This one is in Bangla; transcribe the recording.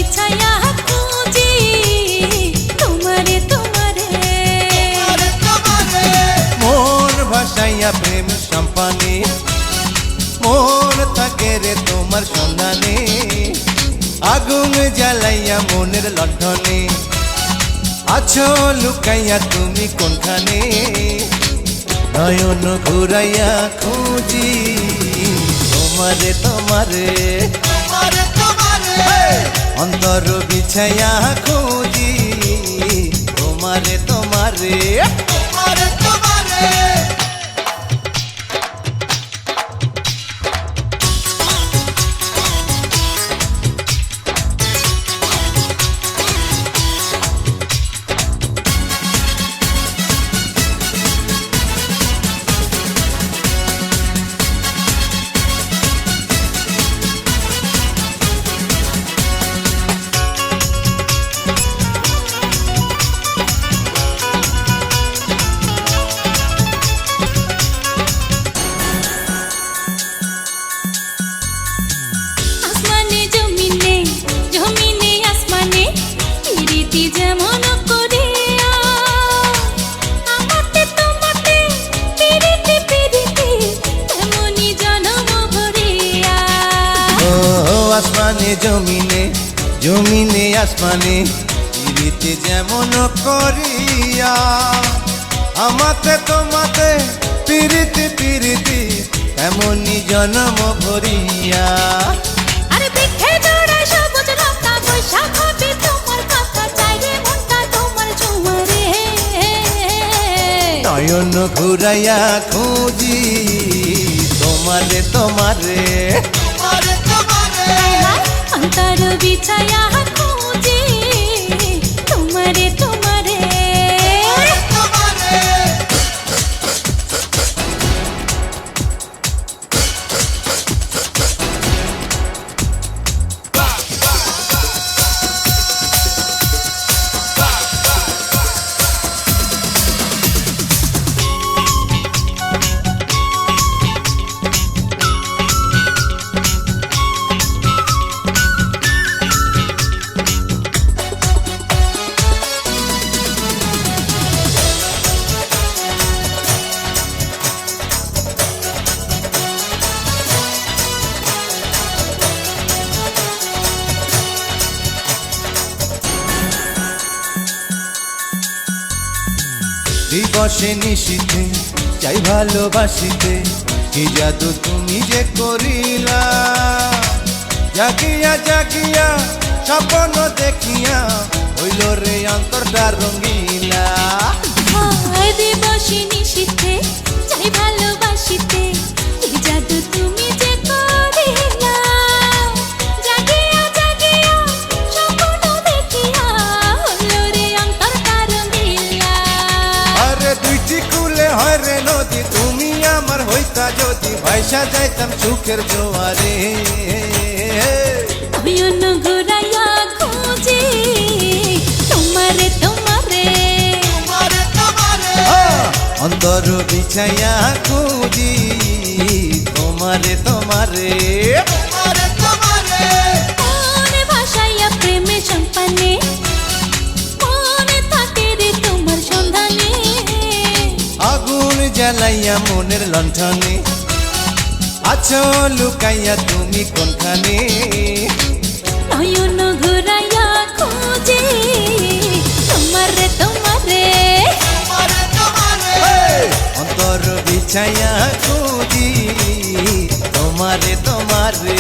বিছায়া খুঁজি তোমারে তোমারে মন ভাসাইয়া প্রেম সম্পানে মন থাকে রে তোমার সন্ধানে আগুন জ্বালাইয়া মনের লণ্ঠনে আছো লুকাইয়া তুমি কোনখানে নয়ন ঘুরাইয়া খুঁজি তোমারে তোমারে অন্তর বিছাইয়া খুঁজি তোমারে তোমারে আসমানে জমিনে জমিনে আসমানে প্রীতি যেমন করিয়া আমাতে তোমাতে প্রীতি প্রীতি তেমনি জনম ভরিয়া ও আসমানে জমিনে জমিনে আসমানে প্রীতি যেমন করিয়া আমাতে তোমাতে প্রীতি প্রীতি এমনই জন্ম ভরিয়া আরে বৃক্ষে জোড়ায় সবুজ লতা বৈশাখ হবে তোমার কথা চাইরে মনটা তোমার ঝুমারে নয়ন ঘুরাইয়া খুঁজি তোমারে তোমারে অন্তর বিছায়া খুঁজি তোমারে তোমারে দিবসে নিশীথে চাই ভালোবাসিতে কি জাদু তুমি যে করিলা জাগিয়া জাগিয়া স্বপ্ন দেখিয়া হইল রে অন্তরটা রঙ্গিলা হায় দিবসে নিশীথে চাই ভালোবাসিতে কি জাদু তুমি যে করিলা জাগিয়া জাগিয়া স্বপ্ন দেখিয়া হলো রে অন্তরটা রঙিলা আরে দুইটি কুলে হয় রে নদী তুমি আমার হইতা যদি ভাইসা যাইতাম সুখের জোয়ারে নয়ন ঘুরাইয়া খুঁজি তোমারে তোমারে অন্তর বিছাইয়া খুঁজি তোমারে তোমারে মনে ভাসাইয়া প্রেমে সম্পানে মনে থাকে রে তোমার সন্ধানে আগুন জ্বালাইয়া মনের লণ্ঠনে আছো লুকাইয়া তুমি কোনখানে নয়ন ঘুরাইয়া খুঁজি তোমারে তোমারে অন্তর বিছাইয়া খুঁজি তোমারে তোমারে